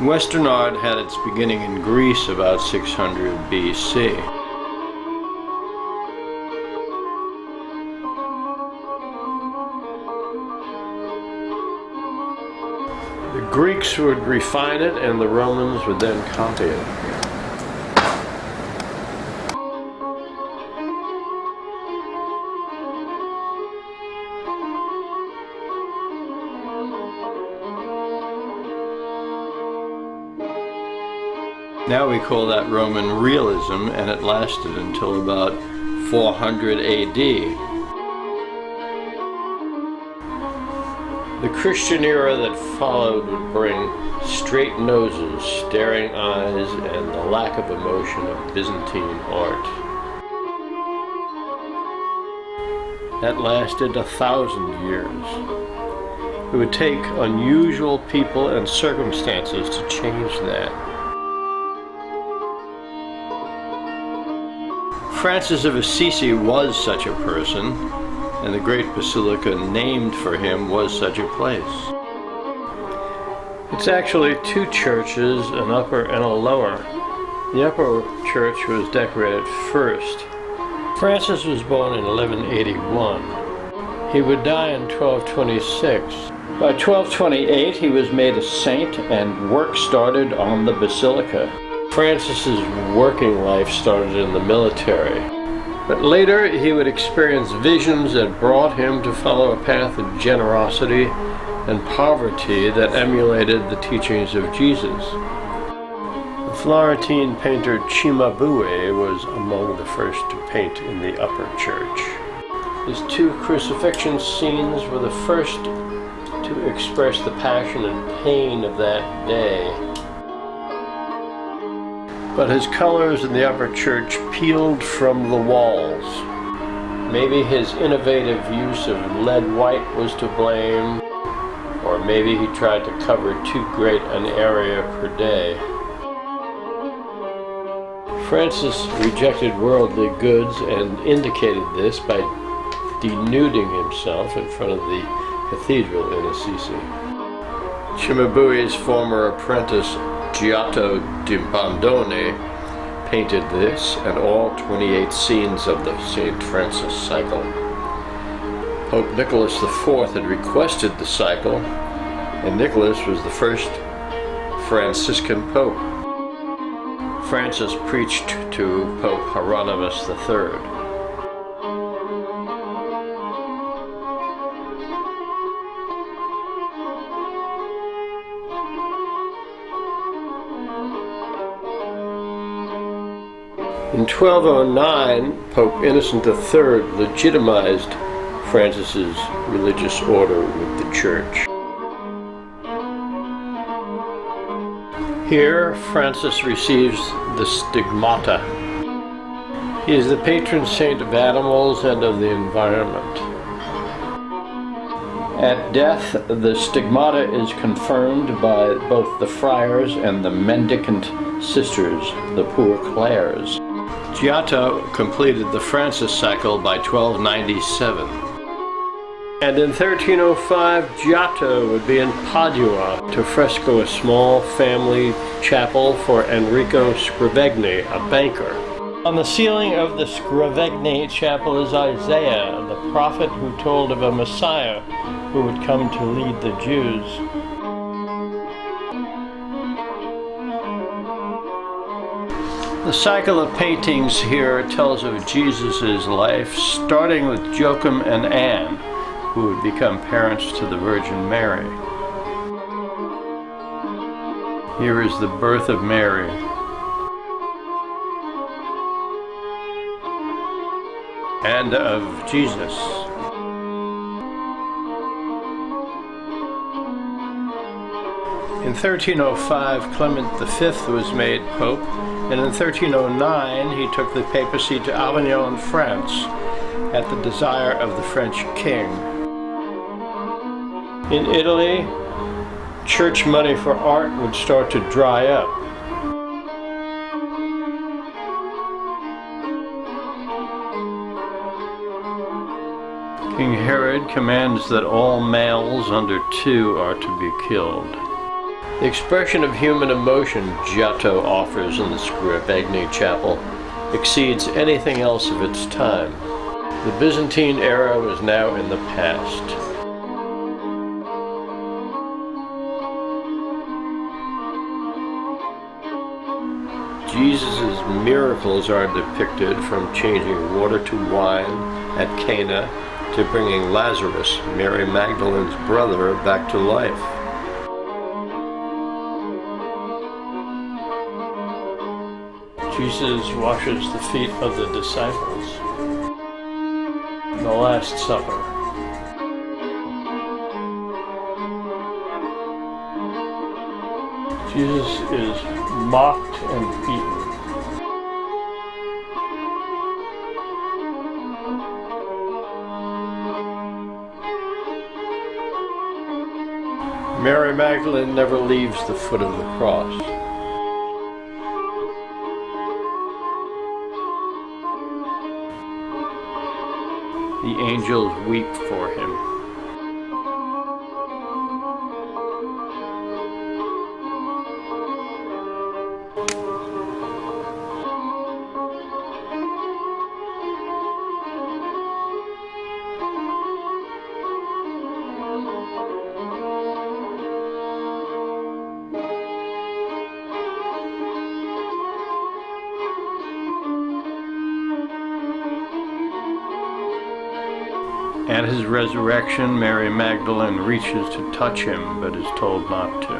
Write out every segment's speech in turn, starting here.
Western art had its beginning in Greece about 600 BC. The Greeks would refine it and the Romans would then copy it. Now we call that Roman realism, and it lasted until about 400 AD. The Christian era that followed would bring straight noses, staring eyes, and the lack of emotion of Byzantine art. That lasted 1,000 years. It would take unusual people and circumstances to change that. Francis of Assisi was such a person, and the great basilica named for him was such a place. It's actually two churches, an upper and a lower. The upper church was decorated first. Francis was born in 1181. He would die in 1226. By 1228 he was made a saint and work started on the basilica. Francis's working life started in the military, but later he would experience visions that brought him to follow a path of generosity and poverty that emulated the teachings of Jesus. The Florentine painter Cimabue was among the first to paint in the upper church. His two crucifixion scenes were the first to express the passion and pain of that day. But his colors in the upper church peeled from the walls. Maybe his innovative use of lead white was to blame, or maybe he tried to cover too great an area per day. Francis rejected worldly goods and indicated this by denuding himself in front of the cathedral in Assisi. Cimabue's former apprentice Giotto di Bondone painted this and all 28 scenes of the St. Francis cycle. Pope Nicholas IV had requested the cycle, and Nicholas was the first Franciscan pope. Francis preached to Pope Hieronymus III. In 1209, Pope Innocent III legitimized Francis's religious order with the Church. Here, Francis receives the stigmata. He is the patron saint of animals and of the environment. At death, the stigmata is confirmed by both the friars and the mendicant sisters, the Poor Clares. Giotto completed the Francis cycle by 1297. And in 1305, Giotto would be in Padua to fresco a small family chapel for Enrico Scrivegni, a banker. On the ceiling of the Scrivegni chapel is Isaiah, the prophet who told of a Messiah who would come to lead the Jews. The cycle of paintings here tells of Jesus' life, starting with Joachim and Anne, who would become parents to the Virgin Mary. Here is the birth of Mary. And of Jesus. In 1305, Clement V was made Pope, and in 1309 he took the papacy to Avignon, France, at the desire of the French king. In Italy, church money for art would start to dry up. King Herod commands that all males under 2 are to be killed. The expression of human emotion Giotto offers in the Scriabegni Chapel exceeds anything else of its time. The Byzantine era was now in the past. Jesus' miracles are depicted, from changing water to wine at Cana to bringing Lazarus, Mary Magdalene's brother, back to life. Jesus washes the feet of the disciples. The Last Supper. Jesus is mocked and beaten. Mary Magdalene never leaves the foot of the cross. The angels weep for him. At his resurrection, Mary Magdalene reaches to touch him, but is told not to.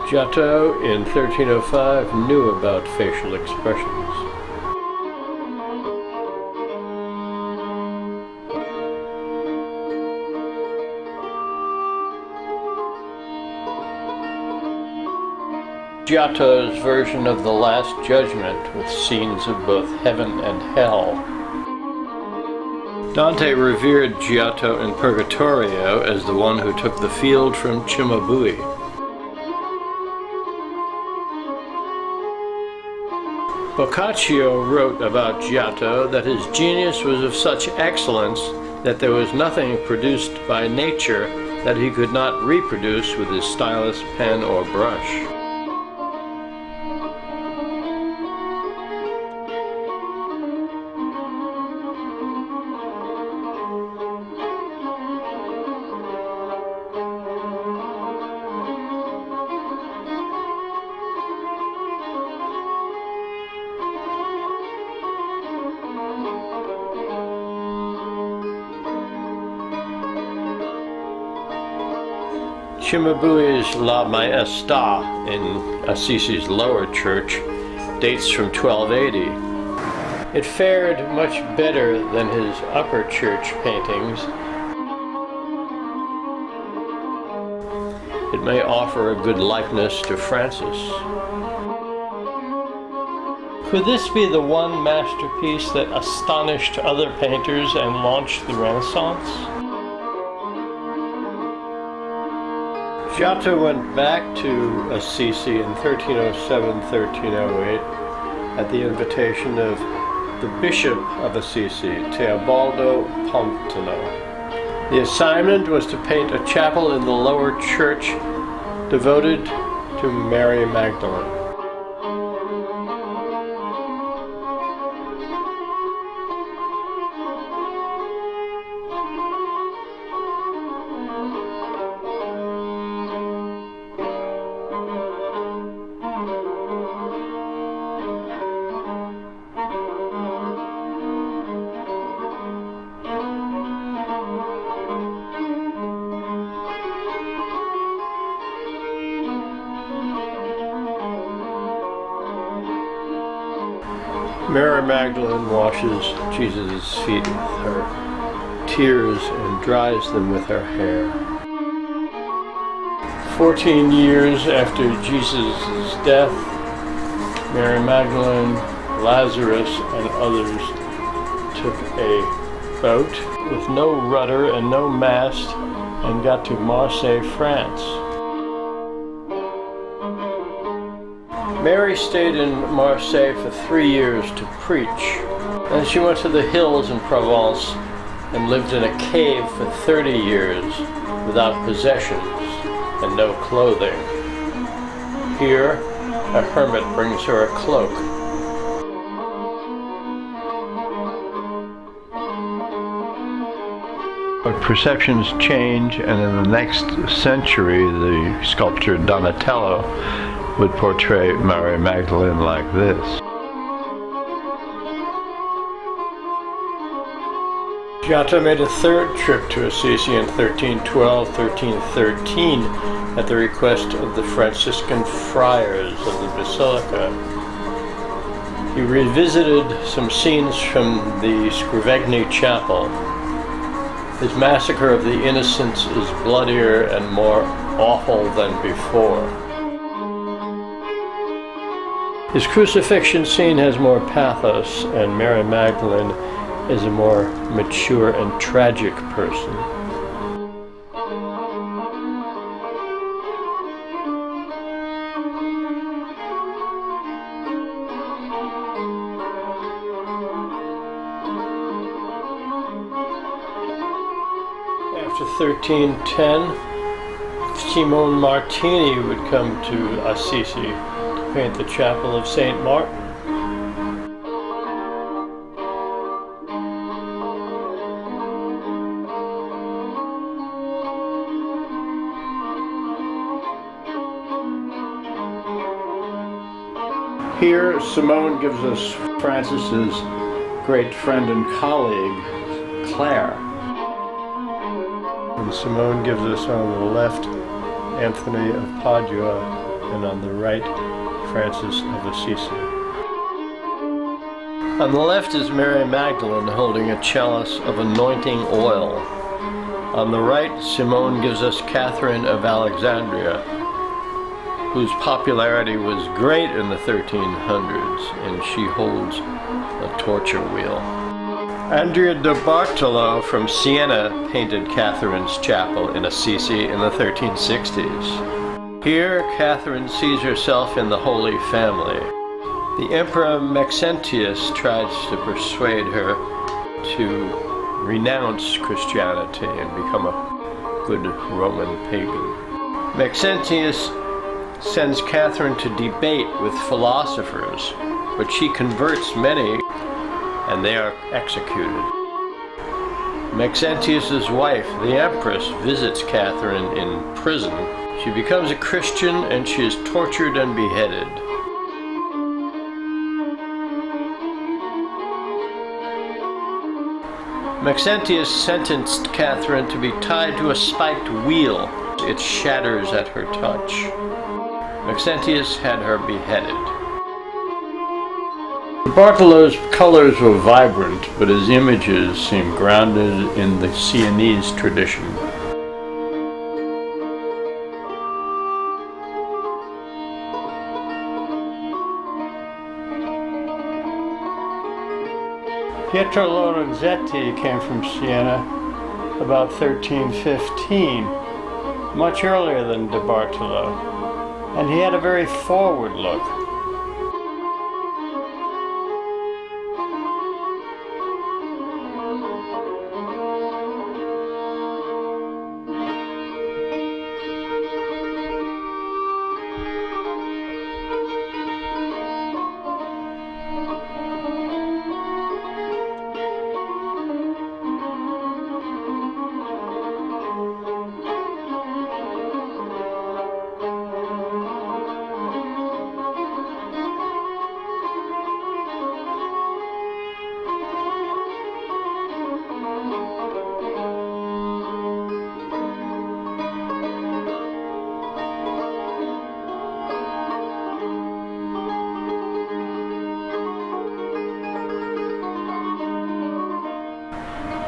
Giotto, in 1305, knew about facial expressions. Giotto's version of the Last Judgment, with scenes of both heaven and hell. Dante revered Giotto in Purgatorio as the one who took the field from Cimabue. Boccaccio wrote about Giotto that his genius was of such excellence that there was nothing produced by nature that he could not reproduce with his stylus, pen, or brush. Cimabue's La Maestà in Assisi's lower church dates from 1280. It fared much better than his upper church paintings. It may offer a good likeness to Francis. Could this be the one masterpiece that astonished other painters and launched the Renaissance? Giotto went back to Assisi in 1307-1308 at the invitation of the Bishop of Assisi, Teobaldo Pontano. The assignment was to paint a chapel in the lower church devoted to Mary Magdalene. Mary Magdalene washes Jesus' feet with her tears and dries them with her hair. 14 years after Jesus' death, Mary Magdalene, Lazarus, and others took a boat with no rudder and no mast and got to Marseille, France. Mary stayed in Marseille for 3 years to preach. Then she went to the hills in Provence and lived in a cave for 30 years without possessions and no clothing. Here, a hermit brings her a cloak. But perceptions change, and in the next century, the sculptor Donatello would portray Mary Magdalene like this. Giotto made a third trip to Assisi in 1312-1313 at the request of the Franciscan friars of the Basilica. He revisited some scenes from the Scrovegni Chapel. His massacre of the innocents is bloodier and more awful than before. His crucifixion scene has more pathos, and Mary Magdalene is a more mature and tragic person. After 1310, Simone Martini would come to Assisi to paint the Chapel of St. Martin. Here, Simone gives us Francis's great friend and colleague, Clare. And Simone gives us on the left Anthony of Padua, and on the right Francis of Assisi. On the left is Mary Magdalene holding a chalice of anointing oil. On the right, Simone gives us Catherine of Alexandria, whose popularity was great in the 1300s, and she holds a torture wheel. Andrea de Bartolo from Siena painted Catherine's chapel in Assisi in the 1360s. Here, Catherine sees herself in the Holy Family. The Emperor Maxentius tries to persuade her to renounce Christianity and become a good Roman pagan. Maxentius sends Catherine to debate with philosophers, but she converts many, and they are executed. Maxentius's wife, the Empress, visits Catherine in prison. She becomes a Christian, and she is tortured and beheaded. Maxentius sentenced Catherine to be tied to a spiked wheel. It shatters at her touch. Maxentius had her beheaded. Bartolo's colors were vibrant, but his images seem grounded in the Sienese tradition. Pietro Lorenzetti came from Siena about 1315, much earlier than de Bartolo, and he had a very forward look.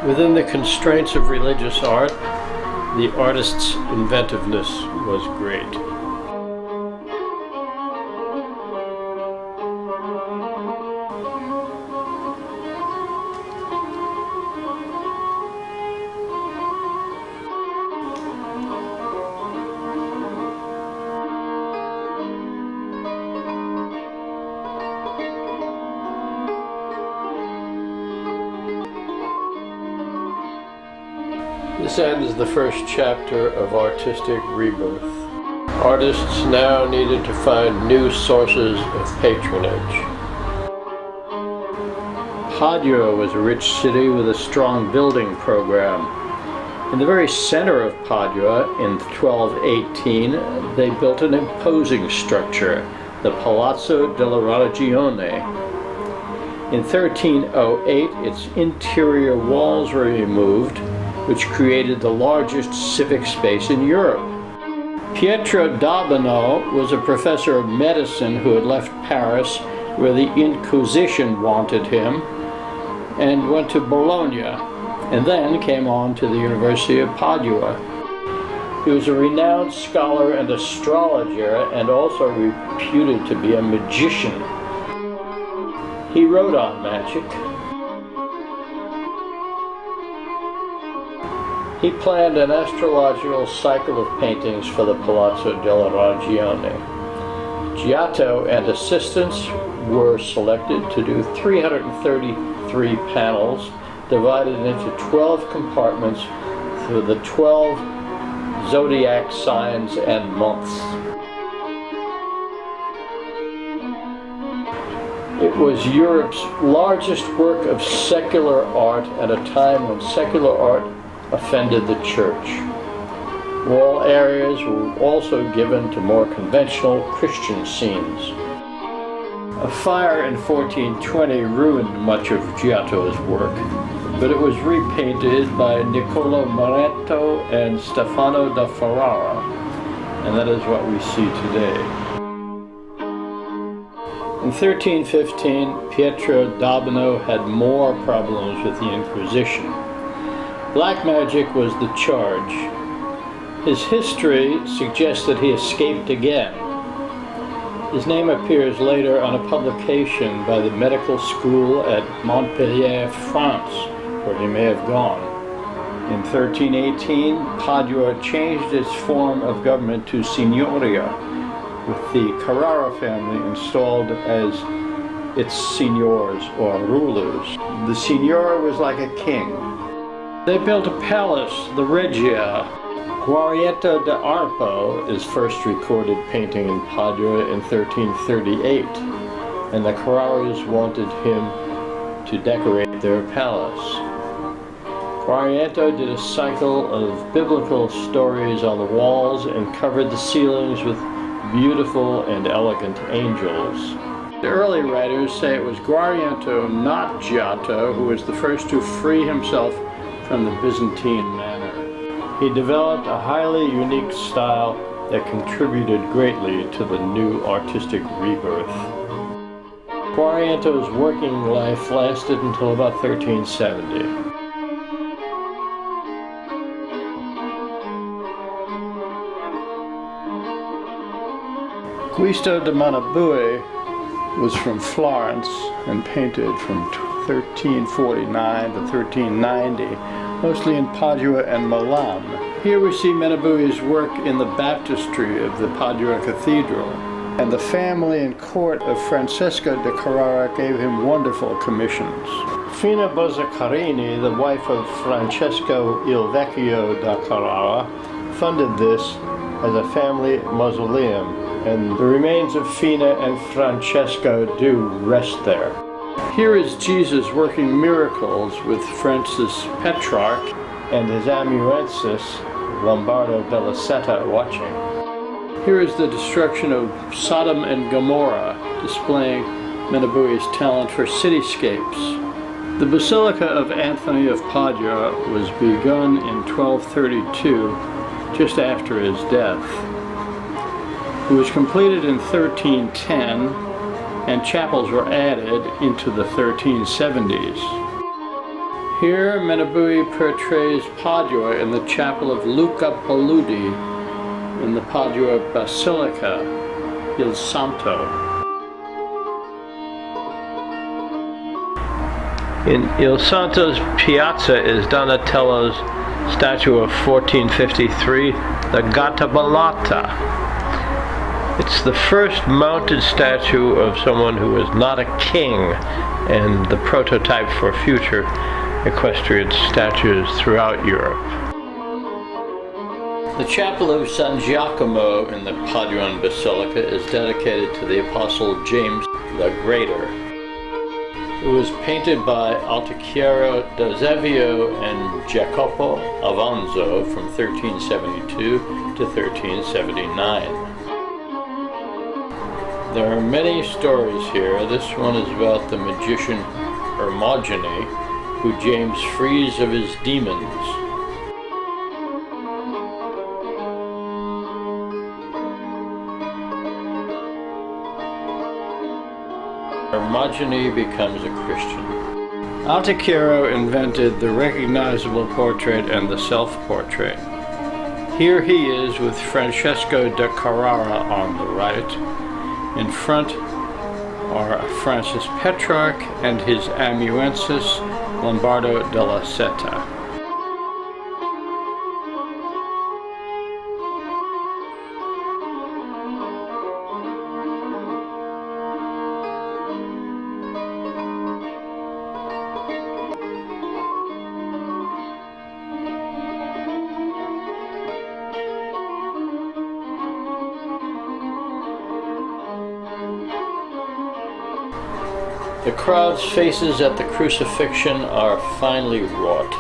Within the constraints of religious art, the artist's inventiveness was great. This ends the first chapter of artistic rebirth. Artists now needed to find new sources of patronage. Padua was a rich city with a strong building program. In the very center of Padua, in 1218, they built an imposing structure, the Palazzo della Ragione. In 1308, its interior walls were removed, which created the largest civic space in Europe. Pietro d'Abano was a professor of medicine who had left Paris, where the Inquisition wanted him, and went to Bologna, and then came on to the University of Padua. He was a renowned scholar and astrologer, and also reputed to be a magician. He wrote on magic. He planned an astrological cycle of paintings for the Palazzo della Ragione. Giotto and assistants were selected to do 333 panels divided into 12 compartments for the 12 zodiac signs and months. It was Europe's largest work of secular art at a time when secular art offended the church. Wall areas were also given to more conventional Christian scenes. A fire in 1420 ruined much of Giotto's work, but it was repainted by Niccolò Moretto and Stefano da Ferrara, and that is what we see today. In 1315, Pietro d'Abano had more problems with the Inquisition. Black magic was the charge. His history suggests that he escaped again. His name appears later on a publication by the medical school at Montpellier, France, where he may have gone. In 1318, Padua changed its form of government to Signoria, with the Carrara family installed as its signors or rulers. The signor was like a king. They built a palace, the Regia. Guarietto da Arpo is first recorded painting in Padua in 1338, and the Carraras wanted him to decorate their palace. Guarietto did a cycle of biblical stories on the walls and covered the ceilings with beautiful and elegant angels. The early writers say it was Guarietto, not Giotto, who was the first to free himself from the Byzantine manner. He developed a highly unique style that contributed greatly to the new artistic rebirth. Guarietto's working life lasted until about 1370. Giusto da Monabue was from Florence and painted from 1349 to 1390, mostly in Padua and Milan. Here we see Monabue's work in the baptistry of the Padua Cathedral, and the family and court of Francesco da Carrara gave him wonderful commissions. Fina Bozzacarini, the wife of Francesco il Vecchio da Carrara, funded this as a family mausoleum, and the remains of Fina and Francesco do rest there. Here is Jesus working miracles with Francis Petrarch and his amanuensis, Lombardo della Seta, watching. Here is the destruction of Sodom and Gomorrah, displaying Monabue's talent for cityscapes. The Basilica of Anthony of Padua was begun in 1232, just after his death. It was completed in 1310, and chapels were added into the 1370s. Here, Monabue portrays Padua in the chapel of Luca Paludi in the Padua Basilica, Il Santo. In Il Santo's piazza is Donatello's statue of 1453, the Gattabalata. It's the first mounted statue of someone who is not a king, and the prototype for future equestrian statues throughout Europe. The chapel of San Giacomo in the Padron Basilica is dedicated to the Apostle James the Greater. It was painted by Altichiero da Zevio and Jacopo Avanzo from 1372 to 1379. There are many stories here. This one is about the magician Hermogene, who James frees of his demons. Hermogene becomes a Christian. Altichiero invented the recognizable portrait and the self-portrait. Here he is with Francesco da Carrara on the right. In front are Francis Petrarch and his amanuensis Lombardo della Seta. The crowd's faces at the crucifixion are finely wrought,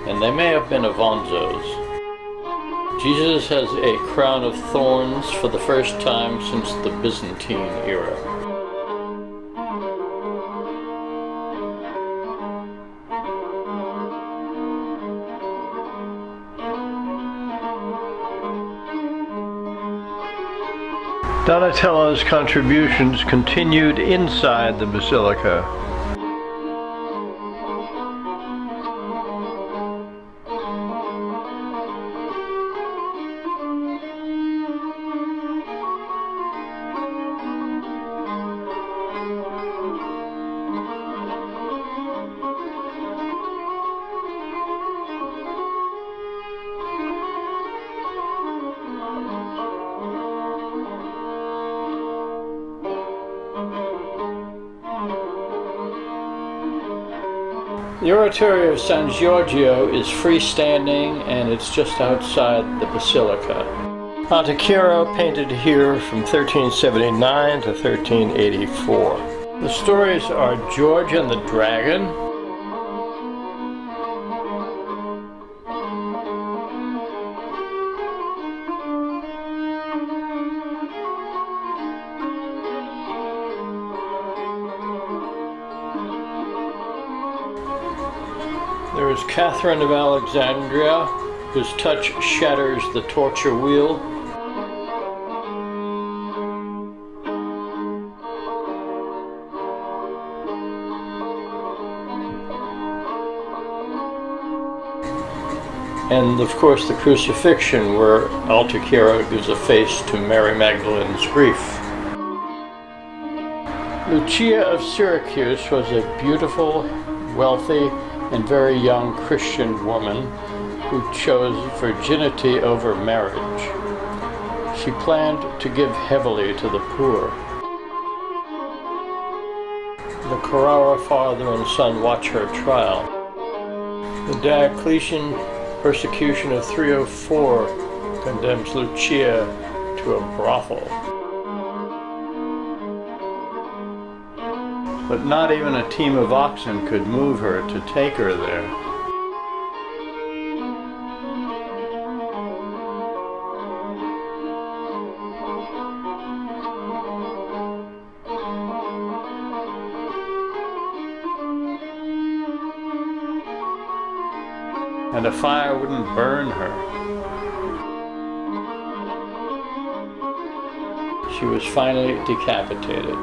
and they may have been Avanzo's. Jesus has a crown of thorns for the first time since the Byzantine era. Donatello's contributions continued inside the basilica. The Oratory of San Giorgio is freestanding and it's just outside the basilica. Altichiero painted here from 1379 to 1384. The stories are George and the Dragon, there is Catherine of Alexandria, whose touch shatters the torture wheel. And of course the crucifixion, where Altichiero gives a face to Mary Magdalene's grief. Lucia of Syracuse was a beautiful, wealthy, and very young Christian woman who chose virginity over marriage. She planned to give heavily to the poor. The Carrara father and son watch her trial. The Diocletian persecution of 304 condemns Lucia to a brothel. But not even a team of oxen could move her to take her there. And a fire wouldn't burn her. She was finally decapitated.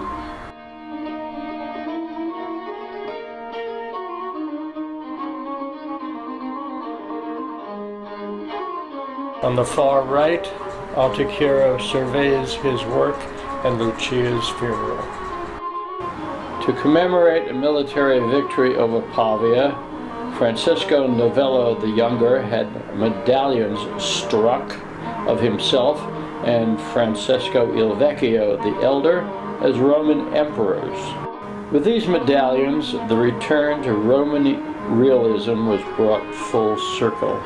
On the far right, Altichiero surveys his work and Lucia's funeral. To commemorate a military victory over Pavia, Francesco Novello the Younger had medallions struck of himself and Francesco il Vecchio the Elder as Roman emperors. With these medallions, the return to Roman realism was brought full circle.